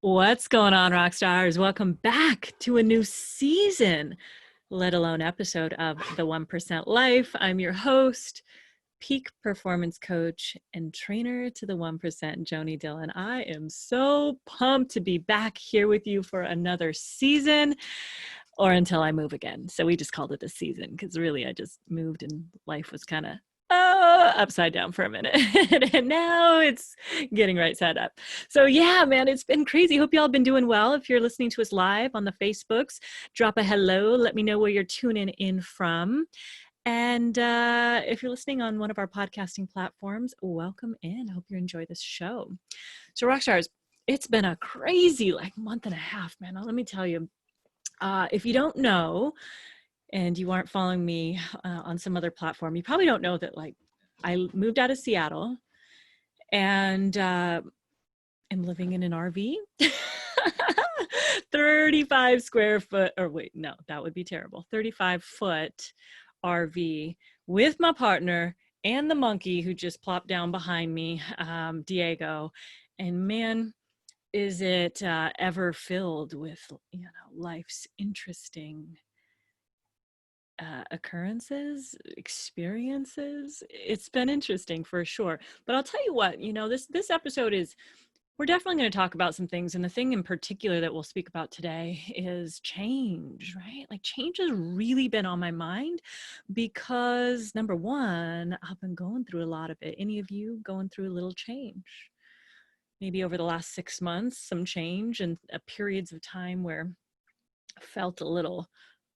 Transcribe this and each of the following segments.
What's going on, rock stars? Welcome back to a new season, let alone episode of The 1% Life. I'm your host, peak performance coach and trainer to the 1%, JoanieDhillon. I am so pumped to be back here with you for another season, or until I move again. So we just called it a season because really I just moved and life was kind of upside down for a minute. And now it's getting right side up. So yeah, man, it's been crazy. Hope y'all been doing well. If you're listening to us live on the Facebooks, drop a hello. Let me know where you're tuning in from. And if you're listening on one of our podcasting platforms, welcome in. I hope you enjoy this show. So Rockstars, it's been a crazy month and a half, man. Let me tell you, if you don't know, and you aren't following me on some other platform, you probably don't know that I moved out of Seattle and am living in an RV. 35 square foot, or wait, no, that would be terrible. 35-foot RV with my partner and the monkey who just plopped down behind me, Diego. And man, is it ever filled with, life's interesting occurrences, experiences. It's been interesting for sure. But I'll tell you what, this episode is, we're definitely going to talk about some things. And the thing in particular that we'll speak about today is change, right? Like change has really been on my mind because number one, I've been going through a lot of it. Any of you going through a little change? Maybe over the last 6 months, some change and periods of time where I felt a little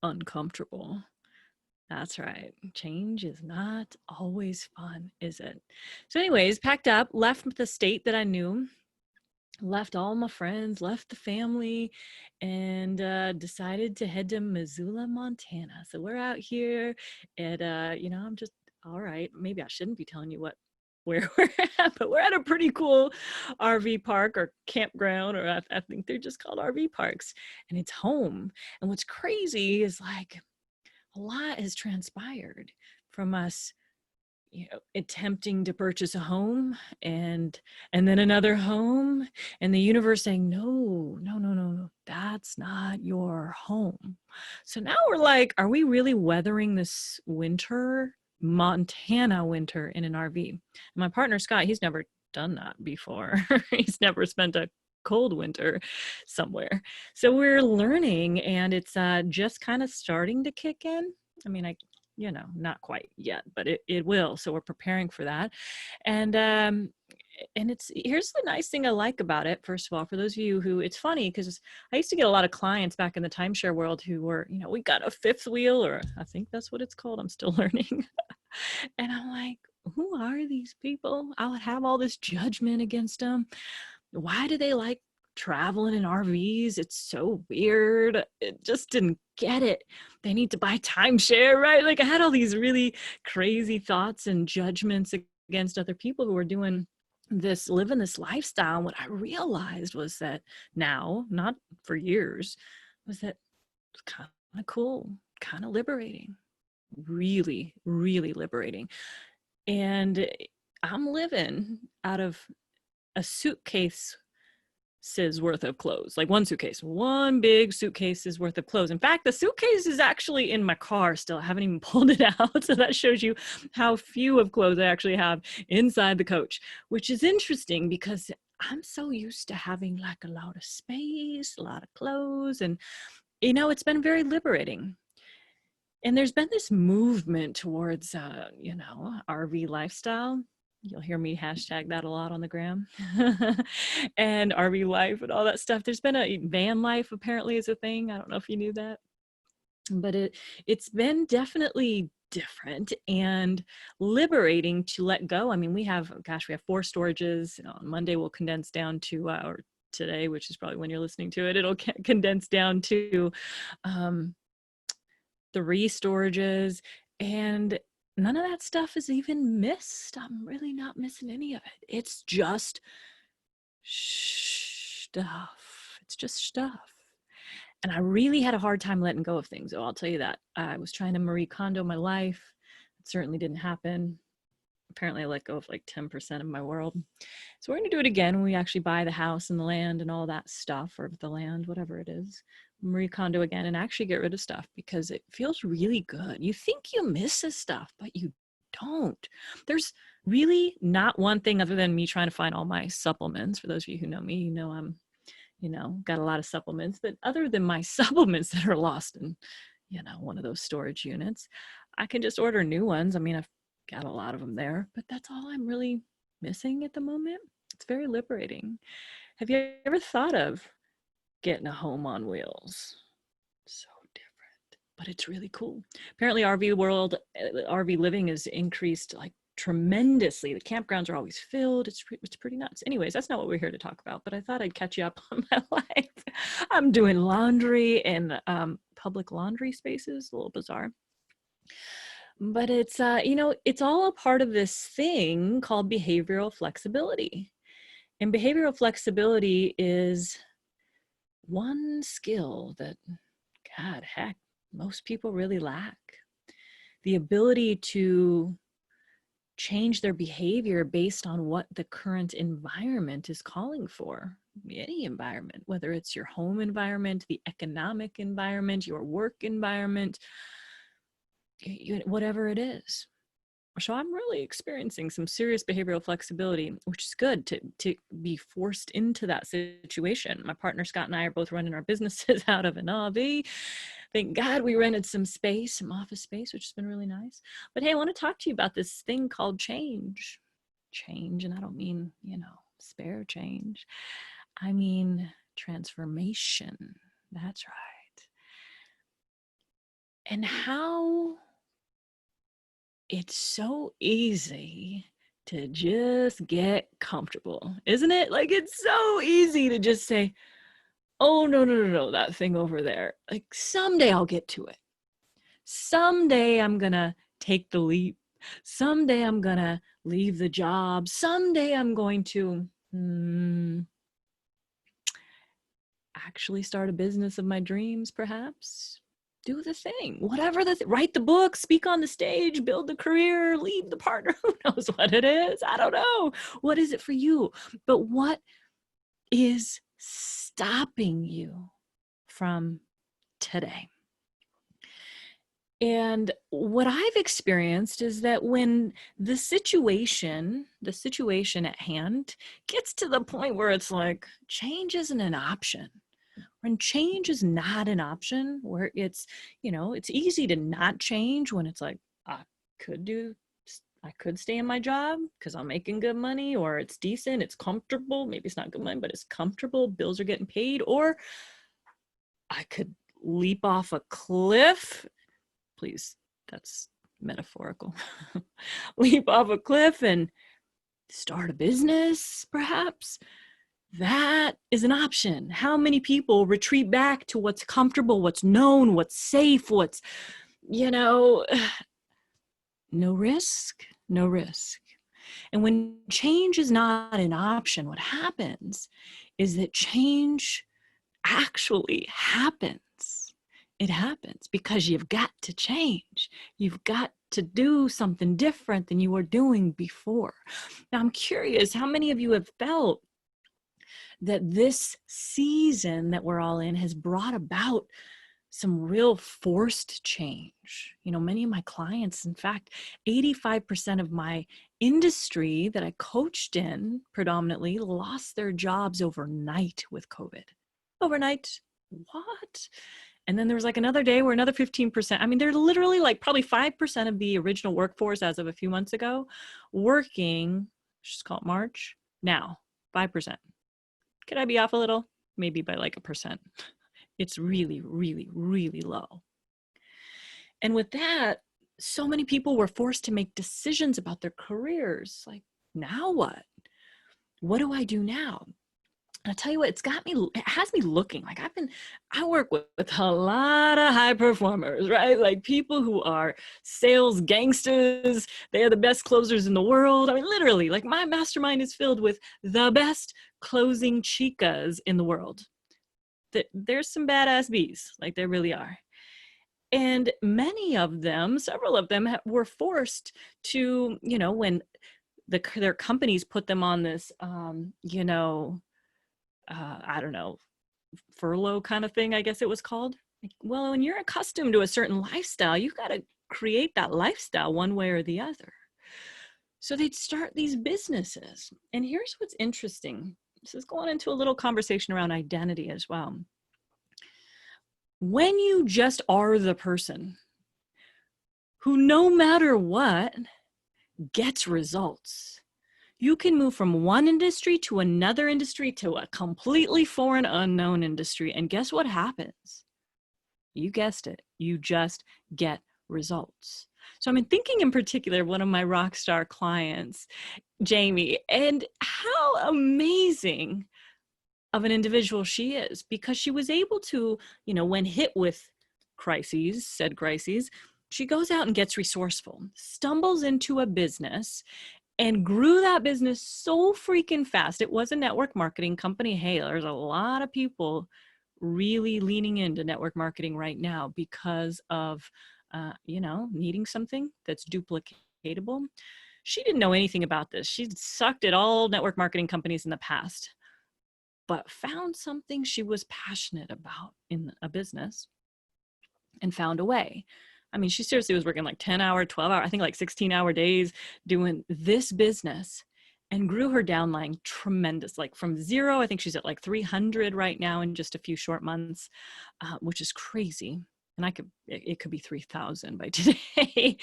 uncomfortable. That's right. Change is not always fun, is it? So anyways, packed up, left the state that I knew, left all my friends, left the family, and decided to head to Missoula, Montana. So we're out here at, I'm just, all right, maybe I shouldn't be telling you where we're at, but we're at a pretty cool RV park or campground, or I think they're just called RV parks, and it's home. And what's crazy is a lot has transpired from us, attempting to purchase a home and then another home, and the universe saying, no, that's not your home. So now we're like, are we really weathering this Montana winter in an RV? And my partner, Scott, he's never done that before. He's never spent a cold winter somewhere. So we're learning, and it's just kind of starting to kick in. I mean, not quite yet, but it will. So we're preparing for that. And here's the nice thing I like about it. First of all, for those of you who, it's funny because I used to get a lot of clients back in the timeshare world who were, we got a fifth wheel, or I think that's what it's called. I'm still learning. And I'm like, who are these people? I would have all this judgment against them. Why do they like traveling in RVs? It's so weird. It just didn't get it. They need to buy timeshare, right? Like I had all these really crazy thoughts and judgments against other people who were doing this, living this lifestyle. And what I realized was that now, not for years, was that it's kind of cool, kind of liberating, really, really liberating. And I'm living out of a suitcase's worth of clothes, like one big suitcase's worth of clothes. In fact, the suitcase is actually in my car still. I haven't even pulled it out. So that shows you how few of clothes I actually have inside the coach, which is interesting because I'm so used to having a lot of space, a lot of clothes, and it's been very liberating. And there's been this movement towards RV lifestyle. You'll hear me hashtag that a lot on the gram. And RV life and all that stuff. There's been a van life apparently is a thing. I don't know if you knew that. But it's been definitely different and liberating to let go. I mean, we have 4 storages. On Monday we'll condense down to, or today, which is probably when you're listening to it, it'll condense down to 3 storages, and none of that stuff is even missed. I'm really not missing any of it. It's just stuff. It's just stuff. And I really had a hard time letting go of things. Oh, I'll tell you that. I was trying to Marie Kondo my life. It certainly didn't happen. apparently I let go of like 10% of my world. So we're going to do it again when we actually buy the house and the land and all that stuff, or the land, whatever it is, recondo again and actually get rid of stuff because it feels really good. You think you miss this stuff, but you don't. There's really not one thing other than me trying to find all my supplements. For those of you who know me, you know I'm, got a lot of supplements, but other than my supplements that are lost in, one of those storage units, I can just order new ones. I mean, I've got a lot of them there, but that's all I'm really missing at the moment. It's very liberating. Have you ever thought of getting a home on wheels? So different, but it's really cool. Apparently RV living has increased like tremendously. The campgrounds are always filled. It's pretty nuts. Anyways, that's not what we're here to talk about, but I thought I'd catch you up on my life. I'm doing laundry in public laundry spaces, a little bizarre. But it's, it's all a part of this thing called behavioral flexibility. And behavioral flexibility is one skill that, God, heck, most people really lack. The ability to change their behavior based on what the current environment is calling for. Any environment, whether it's your home environment, the economic environment, your work environment, whatever it is. So I'm really experiencing some serious behavioral flexibility, which is good to be forced into that situation. My partner Scott and I are both running our businesses out of an RV. Thank God we rented some space, some office space, which has been really nice. But hey, I want to talk to you about this thing called change. Change, and I don't mean, spare change. I mean transformation. That's right. And how it's so easy to just get comfortable, isn't it? Like, it's so easy to just say, oh, no, that thing over there. Like, someday I'll get to it. Someday I'm going to take the leap. Someday I'm going to leave the job. Someday I'm going to actually start a business of my dreams, perhaps. Do the thing, whatever write the book, speak on the stage, build the career, leave the partner. Who knows what it is? I don't know. What is it for you? But what is stopping you from today? And what I've experienced is that when the situation at hand gets to the point where it's like, change isn't an option. When change is not an option, where it's, it's easy to not change when it's like, I could stay in my job because I'm making good money, or it's decent, it's comfortable. Maybe it's not good money, but it's comfortable. Bills are getting paid. Or I could leap off a cliff. Please, that's metaphorical. Leap off a cliff and start a business, perhaps. That is an option. How many people retreat back to what's comfortable, what's known, what's safe, what's, no risk. And when change is not an option, what happens is that change actually happens. It happens because you've got to change. You've got to do something different than you were doing before. Now, I'm curious, how many of you have felt that this season that we're all in has brought about some real forced change? Many of my clients, in fact, 85% of my industry that I coached in predominantly lost their jobs overnight with COVID. Overnight, what? And then there was like another day where another 15%, I mean, they're literally like probably 5% of the original workforce as of a few months ago working, just call it March, now 5%. Could I be off a little? Maybe by like 1%. It's really, really, really low. And with that, so many people were forced to make decisions about their careers. Like, now what? What do I do now? I'll tell you what, it has me looking like I work with a lot of high performers, right? Like people who are sales gangsters. They are the best closers in the world. I mean, literally, like my mastermind is filled with the best closing chicas in the world. There's some badass bees, like there really are. And many of them, several of them were forced to, when their companies put them on this, I don't know, furlough kind of thing, I guess it was called. Well, when you're accustomed to a certain lifestyle, you've got to create that lifestyle one way or the other. So they'd start these businesses. And here's what's interesting. This is going into a little conversation around identity as well. When you just are the person who, no matter what, gets results, you can move from one industry to another industry to a completely foreign, unknown industry. And guess what happens? You guessed it. You just get results. So I'm thinking in particular of one of my rock star clients, Jamie, and how amazing of an individual she is, because she was able to, when hit with said crises, she goes out and gets resourceful, stumbles into a business and grew that business so freaking fast. It was a network marketing company. Hey, there's a lot of people really leaning into network marketing right now because of, needing something that's duplicatable. She didn't know anything about this. She'd sucked at all network marketing companies in the past, but found something she was passionate about in a business and found a way. I mean, she seriously was working like 10-hour, 12-hour, I think like 16-hour days doing this business, and grew her downline tremendous. Like from zero, I think she's at like 300 right now in just a few short months, which is crazy. And it could be 3,000 by today.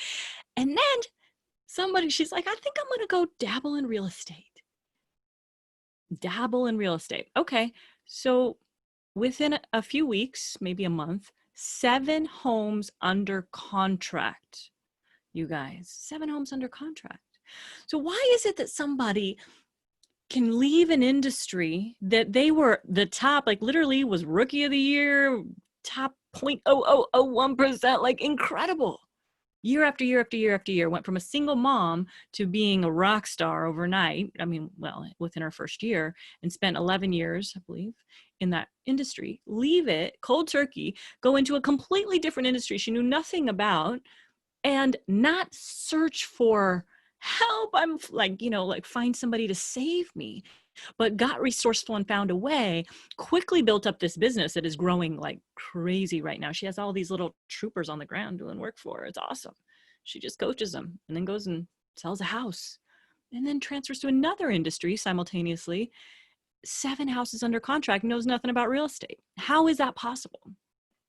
And then she's like, I think I'm going to go dabble in real estate. Okay. So within a few weeks, maybe a month, 7 homes under contract, you guys, 7 homes under contract. So why is it that somebody can leave an industry that they were the top, like literally was rookie of the year, top 0.0001%, like incredible. Year after year after year after year, went from a single mom to being a rock star overnight. I mean, well, within her first year, and spent 11 years, I believe, in that industry. Leave it cold turkey, go into a completely different industry she knew nothing about, and not search for help. I'm like, find somebody to save me, but got resourceful and found a way, quickly built up this business that is growing like crazy right now. She has all these little troopers on the ground doing work for her. It's awesome. She just coaches them and then goes and sells a house and then transfers to another industry simultaneously. 7 houses under contract, knows nothing about real estate. How is that possible?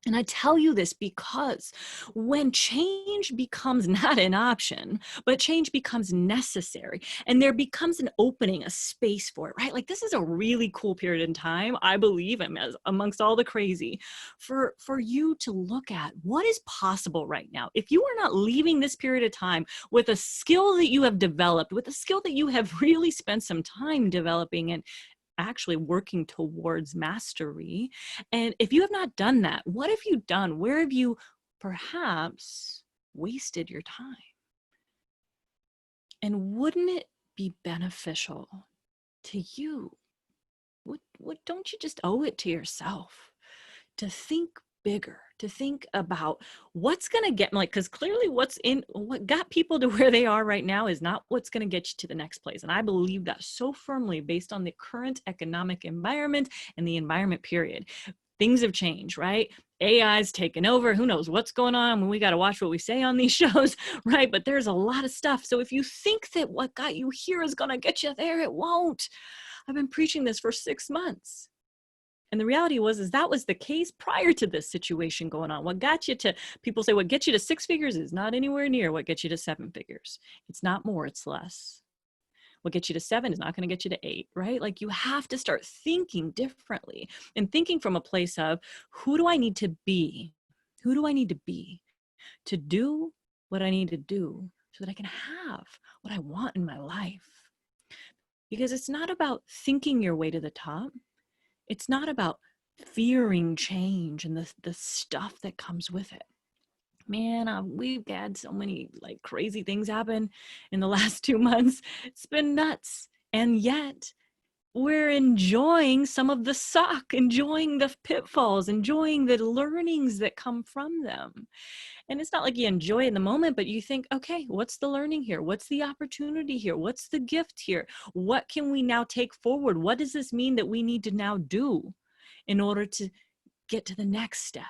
And I tell you this because when change becomes not an option, but change becomes necessary, and there becomes an opening, a space for it, right? Like this is a really cool period in time, I believe, as amongst all the crazy, for you to look at what is possible right now. If you are not leaving this period of time with a skill that you have developed, with a skill that you have really spent some time developing and actually working towards mastery. And if you have not done that, what have you done? Where have you perhaps wasted your time? And wouldn't it be beneficial to you? Don't you just owe it to yourself to think bigger, to think about what's going to get, like, because clearly what got people to where they are right now is not what's going to get you to the next place. And I believe that so firmly based on the current economic environment and the environment period. Things have changed, right? AI's taken over. Who knows what's going on when we got to watch what we say on these shows, right? But there's a lot of stuff. So if you think that what got you here is going to get you there, it won't. I've been preaching this for 6 months. And the reality is that was the case prior to this situation going on. What got you to, people say, what gets you to 6 figures is not anywhere near what gets you to 7 figures. It's not more, it's less. What gets you to 7 is not going to get you to 8, right? Like you have to start thinking differently and thinking from a place of who do I need to be? Who do I need to be to do what I need to do so that I can have what I want in my life? Because it's not about thinking your way to the top. It's not about fearing change and the stuff that comes with it. Man, we've had so many like crazy things happen in the last 2 months. It's been nuts. And yet we're enjoying some of the suck, enjoying the pitfalls, enjoying the learnings that come from them. And it's not like you enjoy it in the moment, but you think, okay, what's the learning here? What's the opportunity here? What's the gift here? What can we now take forward? What does this mean that we need to now do in order to get to the next step?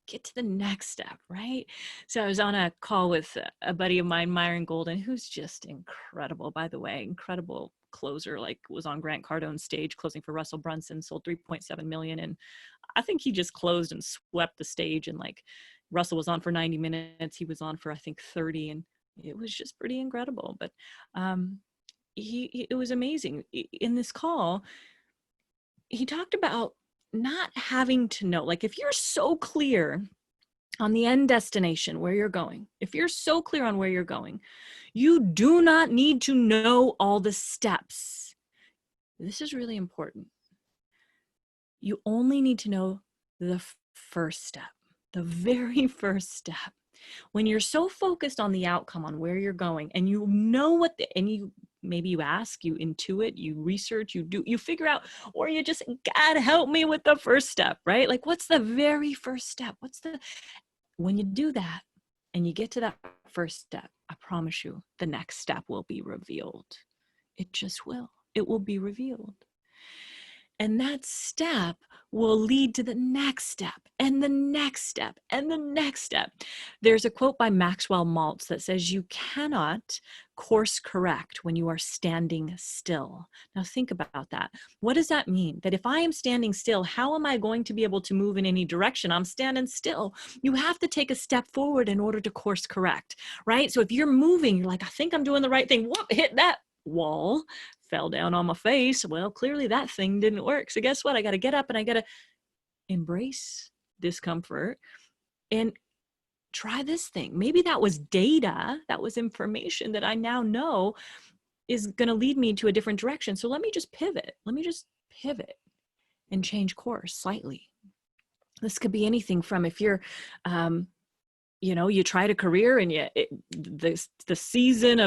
Get to the next step, right? So I was on a call with a buddy of mine, Myron Golden, who's just incredible, by the way, incredible closer, like was on Grant Cardone's stage closing for Russell Brunson, sold 3.7 million. And I think he just closed and swept the stage. And like Russell was on for 90 minutes. He was on for, I think, 30. And it was just pretty incredible. But it was amazing. In this call, he talked about not having to know, like if you're so clear on the end destination where you're going, if you're so clear on where you're going, you do not need to know all the steps. This is really important. You only need to know the first step, the very first step. When you're so focused on the outcome, on where you're going, and you know and you maybe you ask, you intuit, you research, you figure out, or you just, God help me with the first step, right? Like, what's the very first step? When you do that and you get to that first step, I promise you, the next step will be revealed. It just will. It will be revealed. And that step will lead to the next step and the next step and the next step. There's a quote by Maxwell Maltz that says, you cannot course correct when you are standing still. Now think about that. What does that mean? That if I am standing still, how am I going to be able to move in any direction? I'm standing still. You have to take a step forward in order to course correct, right? So if you're moving, you're like, I think I'm doing the right thing. Whoop, hit that wall, fell down on my face. Well, clearly that thing didn't work. So guess what? I got to get up and I got to embrace discomfort and try this thing. Maybe that was data, that was information that I now know is going to lead me to a different direction. So let me just pivot. Let me just pivot and change course slightly. This could be anything from if you're, you tried a career and the season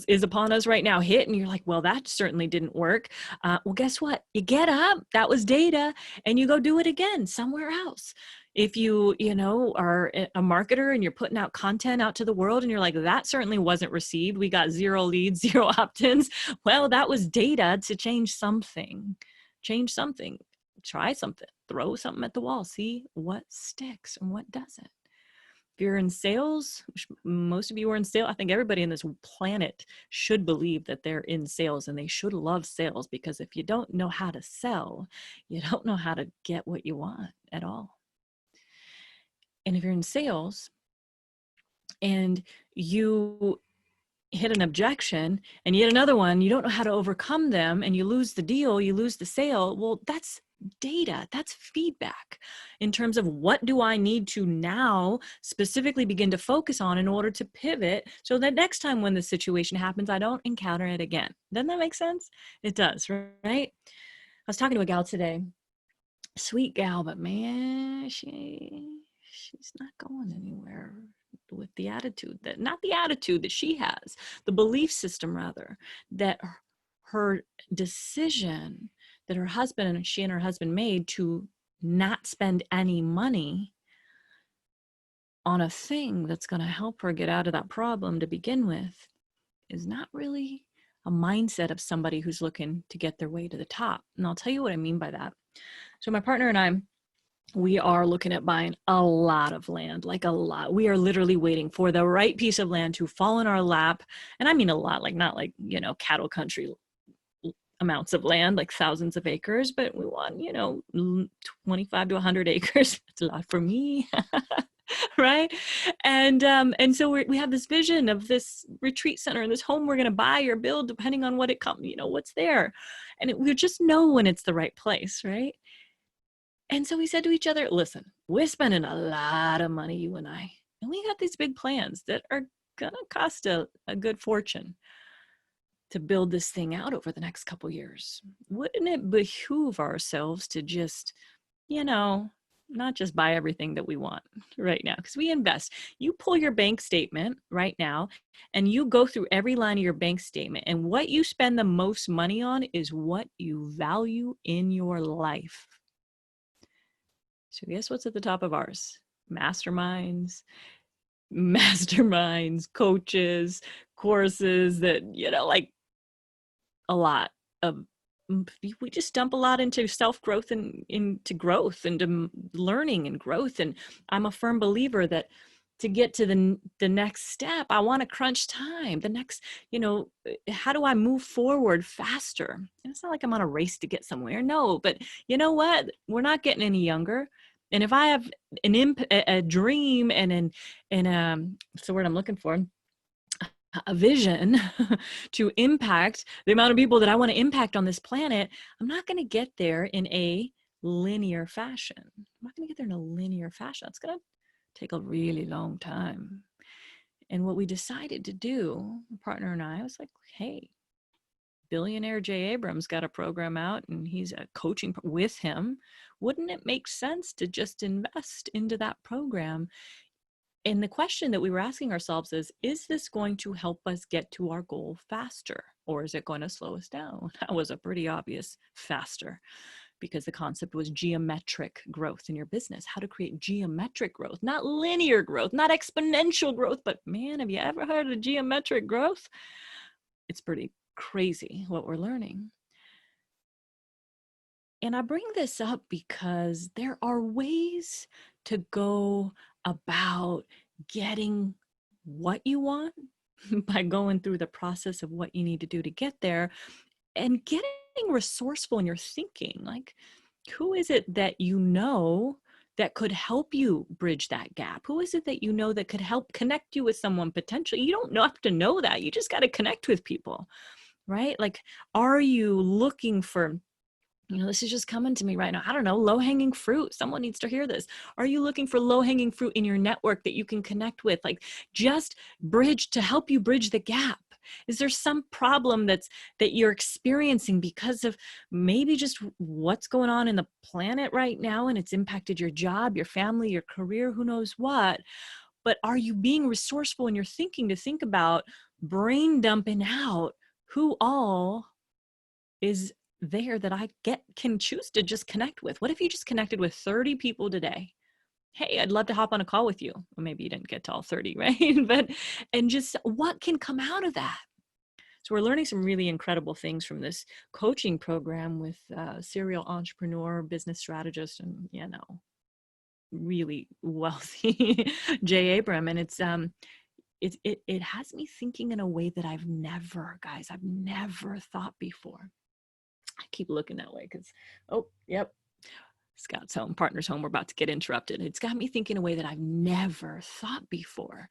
is upon us right now hit, and you're like, well, that certainly didn't work. Well, guess what? You get up, that was data, and you go do it again somewhere else. If you are a marketer and you're putting out content out to the world and you're like, that certainly wasn't received. We got 0 leads, 0 opt-ins. Well, that was data to change something, try something, throw something at the wall, see what sticks and what doesn't. If you're in sales, which most of you are in sales, I think everybody in this planet should believe that they're in sales and they should love sales, because if you don't know how to sell, you don't know how to get what you want at all. And if you're in sales and you hit an objection and yet another one, you don't know how to overcome them, and you lose the deal, you lose the sale, well, that's data, that's feedback in terms of what do I need to now specifically begin to focus on in order to pivot so that next time when the situation happens, I don't encounter it again. Doesn't that make sense? It does, right? I was talking to a gal today, sweet gal, but man, she's not going anywhere with the attitude not the attitude that she has, the belief system rather, that her decision that she and her husband made to not spend any money on a thing that's going to help her get out of that problem to begin with is not really a mindset of somebody who's looking to get their way to the top. And I'll tell you what I mean by that. So my partner and I, we are looking at buying a lot of land, like a lot. We are literally waiting for the right piece of land to fall in our lap. And I mean a lot, like not like, cattle country amounts of land, like thousands of acres, but we want, 25 to 100 acres. It's a lot for me. Right. And so we have this vision of this retreat center and this home we're going to buy or build, depending on what it comes, what's there. And we just know when it's the right place. Right. And so we said to each other, listen, we're spending a lot of money, you and I, and we got these big plans that are going to cost a good fortune to build this thing out over the next couple years. Wouldn't it behoove ourselves to just, not just buy everything that we want right now, because we invest. You pull your bank statement right now and you go through every line of your bank statement, and what you spend the most money on is what you value in your life. So guess what's at the top of ours? Masterminds, coaches, courses that, like a lot of, we just dump a lot into self-growth and into growth, into learning and growth. And I'm a firm believer that to get to the next step, I want to crunch time. The next, how do I move forward faster? And it's not like I'm on a race to get somewhere. No, but you know what? We're not getting any younger. And if I have a dream and what's the word I'm looking for? A vision to impact the amount of people that I want to impact on this planet, I'm not going to get there in a linear fashion. I'm not going to get there in a linear fashion. It's going to take a really long time. And what we decided to do, my partner and I, was like, hey, billionaire Jay Abrams got a program out and he's a coaching with him. Wouldn't it make sense to just invest into that program? And the question that we were asking ourselves is this going to help us get to our goal faster, or is it going to slow us down? That was a pretty obvious faster, because the concept was geometric growth in your business, how to create geometric growth, not linear growth, not exponential growth, but man, have you ever heard of geometric growth? It's pretty crazy what we're learning. And I bring this up because there are ways to go about getting what you want by going through the process of what you need to do to get there, and getting resourceful in your thinking. Like, who is it that that could help you bridge that gap? Who is it that that could help connect you with someone potentially? You don't have to know that. You just got to connect with people, right? Like, are you looking for, this is just coming to me right now, I don't know, low-hanging fruit? Someone needs to hear this. Are you looking for low-hanging fruit in your network that you can connect with? Like, just to help you bridge the gap. Is there some problem that you're experiencing because of maybe just what's going on in the planet right now, and it's impacted your job, your family, your career, who knows what? But are you being resourceful in your thinking to think about brain dumping out who all is there that I can choose to just connect with? What if you just connected with 30 people today? Hey, I'd love to hop on a call with you. Well, maybe you didn't get to all 30, right? And just what can come out of that? So we're learning some really incredible things from this coaching program with serial entrepreneur, business strategist, and, really wealthy Jay Abram. And it has me thinking in a way that I've never thought before. I keep looking that way because, oh, yep, Scott's home, partner's home. We're about to get interrupted. It's got me thinking in a way that I've never thought before.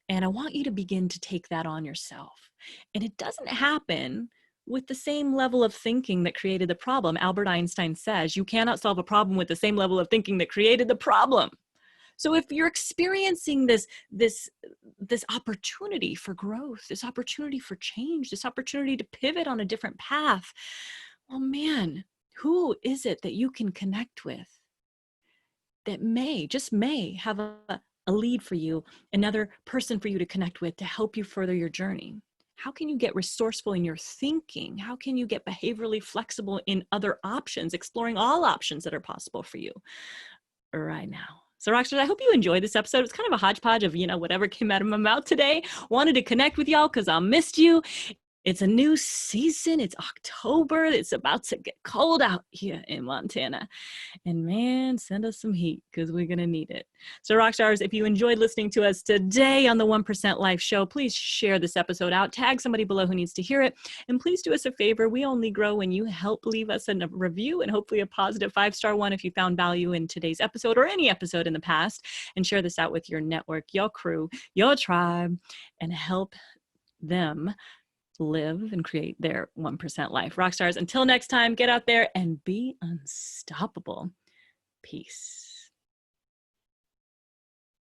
And I want you to begin to take that on yourself. And it doesn't happen with the same level of thinking that created the problem. Albert Einstein says you cannot solve a problem with the same level of thinking that created the problem. So if you're experiencing this opportunity for growth, this opportunity for change, this opportunity to pivot on a different path, well, man, who is it that you can connect with that may have a lead for you, another person for you to connect with to help you further your journey? How can you get resourceful in your thinking? How can you get behaviorally flexible in other options, exploring all options that are possible for you right now? So Rockstars, I hope you enjoyed this episode. It's kind of a hodgepodge of, whatever came out of my mouth today. Wanted to connect with y'all because I missed you. It's a new season. It's October. It's about to get cold out here in Montana. And man, send us some heat because we're going to need it. So Rockstars, if you enjoyed listening to us today on the 1% Life Show, please share this episode out. Tag somebody below who needs to hear it. And please do us a favor. We only grow when you help leave us a review, and hopefully a positive 5-star one if you found value in today's episode or any episode in the past. And share this out with your network, your crew, your tribe, and help them live and create their 1% life. Rockstars, until next time, get out there and be unstoppable. Peace.